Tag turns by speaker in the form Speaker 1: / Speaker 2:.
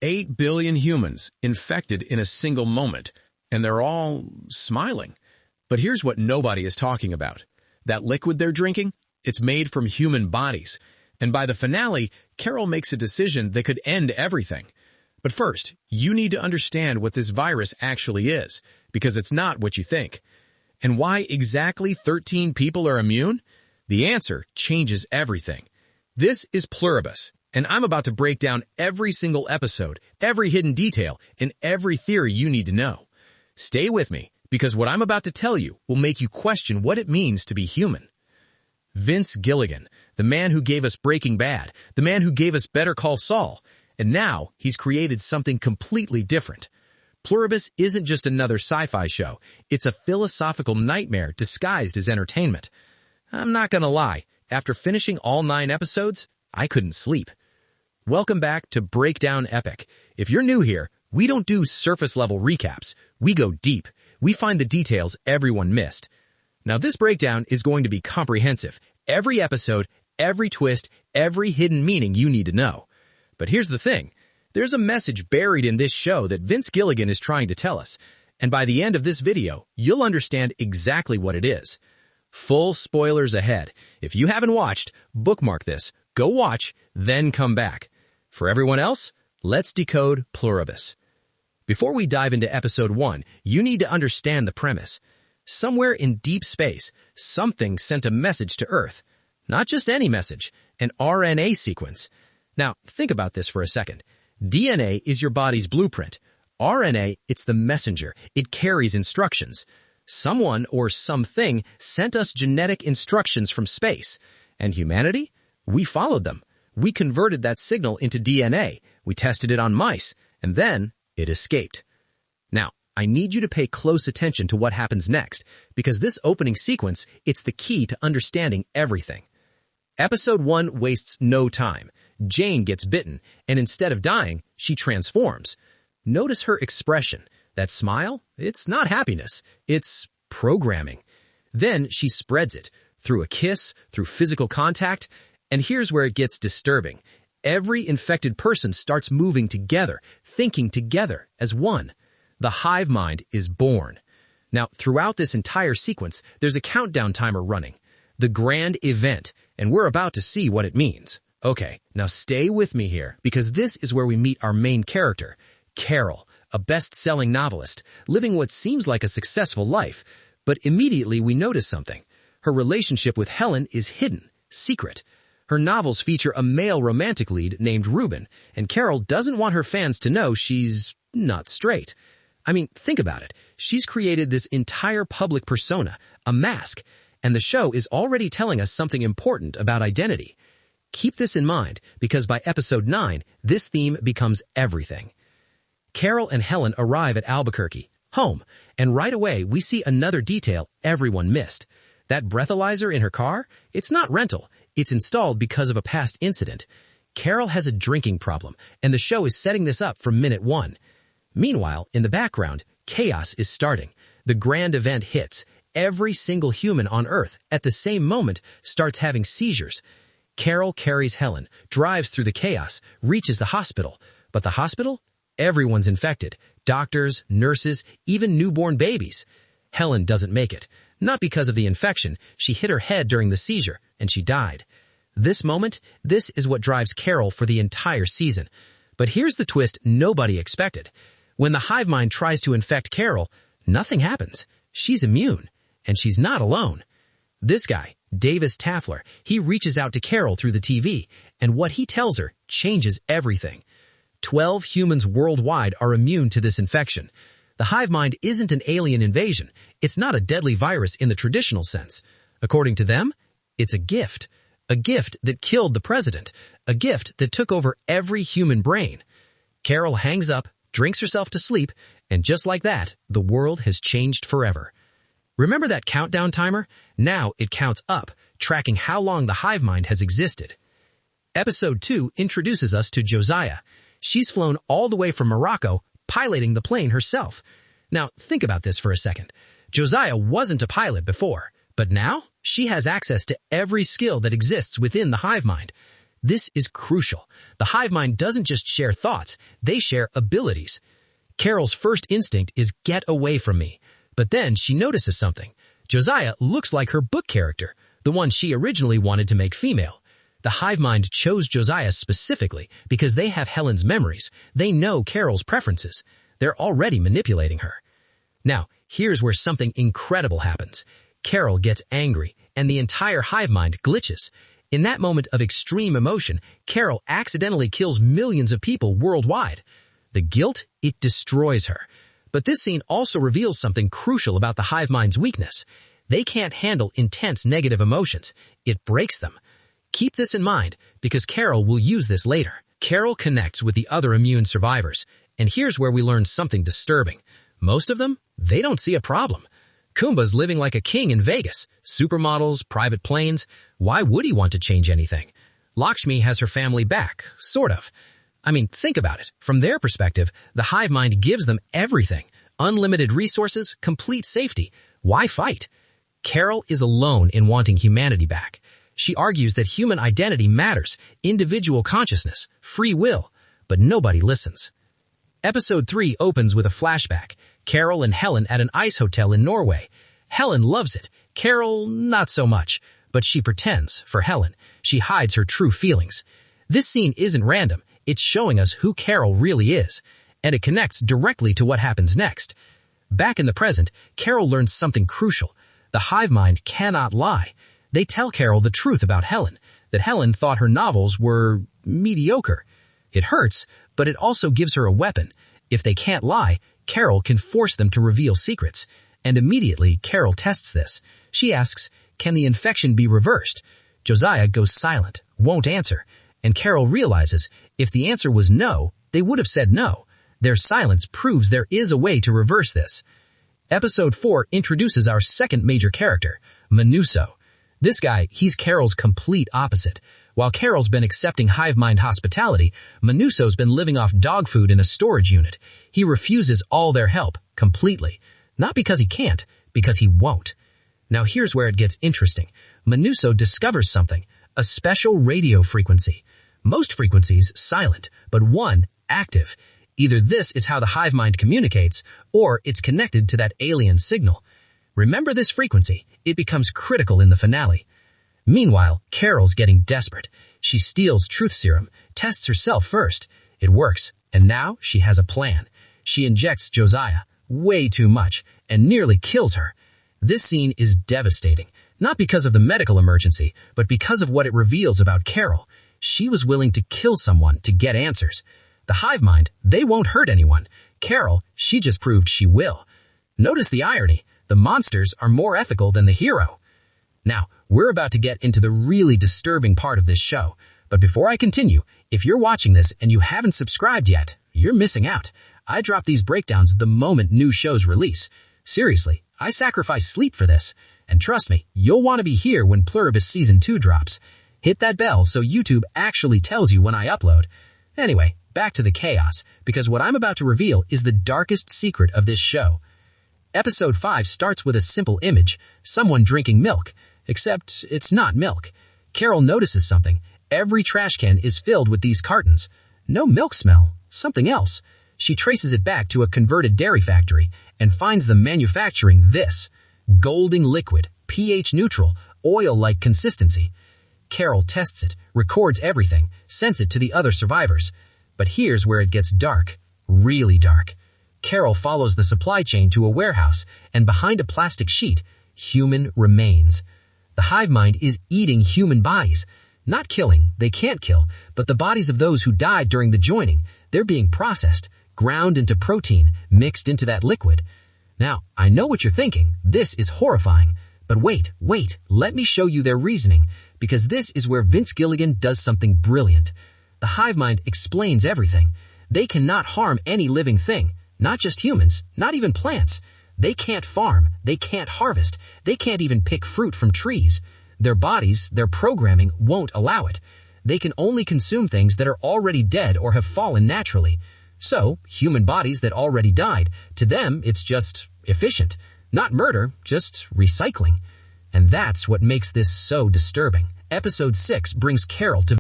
Speaker 1: 8 billion humans infected in a single moment, and they're all smiling. But here's what nobody is talking about. That liquid they're drinking, it's made from human bodies. And by the finale, Carol makes a decision that could end everything. But first, you need to understand what this virus actually is, because it's not what you think. And why exactly 13 people are immune? The answer changes everything. This is Pluribus, and I'm about to break down every single episode, every hidden detail, and every theory you need to know. Stay with me, because what I'm about to tell you will make you question what it means to be human. Vince Gilligan, the man who gave us Breaking Bad, the man who gave us Better Call Saul, and now he's created something completely different. Pluribus isn't just another sci-fi show. It's a philosophical nightmare disguised as entertainment. I'm not gonna lie, after finishing all 9 episodes, I couldn't sleep. Welcome back to Breakdown Epic. If you're new here, we don't do surface-level recaps. We go deep. We find the details everyone missed. Now this breakdown is going to be comprehensive. Every episode, every twist, every hidden meaning you need to know. But here's the thing. There's a message buried in this show that Vince Gilligan is trying to tell us. And by the end of this video, you'll understand exactly what it is. Full spoilers ahead. If you haven't watched, bookmark this. Go watch, then come back. For everyone else, let's decode Pluribus. Before we dive into episode 1, you need to understand the premise. Somewhere in deep space, something sent a message to Earth. Not just any message, an RNA sequence. Now, think about this for a second. DNA is your body's blueprint. RNA, it's the messenger. It carries instructions. Someone or something sent us genetic instructions from space. And humanity? We followed them. We converted that signal into DNA. We tested it on mice. And then it escaped. Now, I need you to pay close attention to what happens next, because this opening sequence, it's the key to understanding everything. Episode 1 wastes no time. Jane gets bitten, and instead of dying, she transforms. Notice her expression. That smile? It's not happiness. It's programming. Then she spreads it, through a kiss, through physical contact, and here's where it gets disturbing. Every infected person starts moving together, thinking together as one. The hive mind is born. Now, throughout this entire sequence, there's a countdown timer running. The grand event, and we're about to see what it means. Okay, now stay with me here, because this is where we meet our main character, Carol, a best-selling novelist, living what seems like a successful life. But immediately we notice something. Her relationship with Helen is hidden, secret. Her novels feature a male romantic lead named Ruben, and Carol doesn't want her fans to know she's not straight. I mean, think about it. She's created this entire public persona, a mask, and the show is already telling us something important about identity. Keep this in mind, because by episode 9, this theme becomes everything. Carol and Helen arrive at Albuquerque, home, and right away we see another detail everyone missed. That breathalyzer in her car? It's not rental. It's installed because of a past incident. Carol has a drinking problem, and the show is setting this up from minute 1. Meanwhile, in the background, chaos is starting. The grand event hits. Every single human on Earth, at the same moment, starts having seizures. Carol carries Helen, drives through the chaos, reaches the hospital. But the hospital? Everyone's infected. Doctors, nurses, even newborn babies. Helen doesn't make it. Not because of the infection. She hit her head during the seizure, and she died. This moment, this is what drives Carol for the entire season. But here's the twist nobody expected. When the hive mind tries to infect Carol, nothing happens. She's immune, and she's not alone. This guy, Davis Taffler, he reaches out to Carol through the TV, and what he tells her changes everything. 12 humans worldwide are immune to this infection. The hive mind isn't an alien invasion. It's not a deadly virus in the traditional sense. According to them, it's a gift. A gift that killed the president. A gift that took over every human brain. Carol hangs up, drinks herself to sleep, and just like that, the world has changed forever. Remember that countdown timer? Now it counts up, tracking how long the hive mind has existed. Episode 2 introduces us to Josiah. She's flown all the way from Morocco, piloting the plane herself. Now, think about this for a second. Josiah wasn't a pilot before, but now she has access to every skill that exists within the hive mind.
Speaker 2: This is crucial. The hive mind doesn't just share thoughts, they share abilities. Carol's first instinct is get away from me. But then she notices something. Josiah looks like her book character, the one she originally wanted to make female. The hive mind chose Josiah specifically because they have Helen's memories. They know Carol's preferences. They're already manipulating her. Now, here's where something incredible happens. Carol gets angry, and the entire hive mind glitches. In that moment of extreme emotion, Carol accidentally kills millions of people worldwide. The guilt, it destroys her. But this scene also reveals something crucial about the hive mind's weakness. They can't handle intense negative emotions. It breaks them. Keep this in mind, because Carol will use this later. Carol connects with the other immune survivors, and here's where we learn something disturbing. Most of them, they don't see a problem. Koumba's living like a king in Vegas. Supermodels, private planes. Why would he want to change anything? Lakshmi has her family back, sort of. I mean, think about it. From their perspective, the hive mind gives them everything. Unlimited resources, complete safety. Why fight? Carol is alone in wanting humanity back. She argues that human identity matters, individual consciousness, free will, but nobody listens. Episode 3 opens with a flashback. Carol and Helen at an ice hotel in Norway. Helen loves it. Carol, not so much. But she pretends, for Helen. She hides her true feelings. This scene isn't random. It's showing us who Carol really is. And it connects directly to what happens next. Back in the present, Carol learns something crucial. The hive mind cannot lie. They tell Carol the truth about Helen, that Helen thought her novels were mediocre. It hurts, but it also gives her a weapon. If they can't lie, Carol can force them to reveal secrets. And immediately, Carol tests this. She asks, can the infection be reversed? Josiah goes silent, won't answer. And Carol realizes, if the answer was no, they would have said no. Their silence proves there is a way to reverse this. Episode 4 introduces our second major character, Manuso. This guy, he's Carol's complete opposite. While Carol's been accepting hive mind hospitality, Manuso's been living off dog food in a storage unit. He refuses all their help, completely. Not because he can't, because he won't. Now here's where it gets interesting. Manuso discovers something, a special radio frequency. Most frequencies silent, but one active. Either this is how the hive mind communicates, or it's connected to that alien signal. Remember this frequency. It becomes critical in the finale. Meanwhile, Carol's getting desperate. She steals truth serum, tests herself first. It works, and now she has a plan. She injects Josiah, way too much, and nearly kills her. This scene is devastating, not because of the medical emergency, but because of what it reveals about Carol. She was willing to kill someone to get answers. The hive mind, they won't hurt anyone. Carol, she just proved she will. Notice the irony. The monsters are more ethical than the hero. Now, we're about to get into the really disturbing part of this show. But before I continue, if you're watching this and you haven't subscribed yet, you're missing out. I drop these breakdowns the moment new shows release. Seriously, I sacrifice sleep for this. And trust me, you'll want to be here when Pluribus Season 2 drops. Hit that bell so YouTube actually tells you when I upload. Anyway, back to the chaos, because what I'm about to reveal is the darkest secret of this show. Episode 5 starts with a simple image, someone drinking milk, except it's not milk. Carol notices something. Every trash can is filled with these cartons. No milk smell, something else. She traces it back to a converted dairy factory and finds them manufacturing this. Golden liquid, pH neutral, oil-like consistency. Carol tests it, records everything, sends it to the other survivors. But here's where it gets dark, really dark. Carol follows the supply chain to a warehouse, and behind a plastic sheet, human remains. The hive mind is eating human bodies. Not killing, they can't kill, but the bodies of those who died during the joining, they're being processed, ground into protein, mixed into that liquid. Now, I know what you're thinking. This is horrifying. But wait, let me show you their reasoning, because this is where Vince Gilligan does something brilliant. The hive mind explains everything. They cannot harm any living thing, not just humans, not even plants. They can't farm, they can't harvest, they can't even pick fruit from trees. Their bodies, their programming won't allow it. They can only consume things that are already dead or have fallen naturally. So, human bodies that already died, to them it's just efficient. Not murder, just recycling. And that's what makes this so disturbing. Episode 6 brings Carol to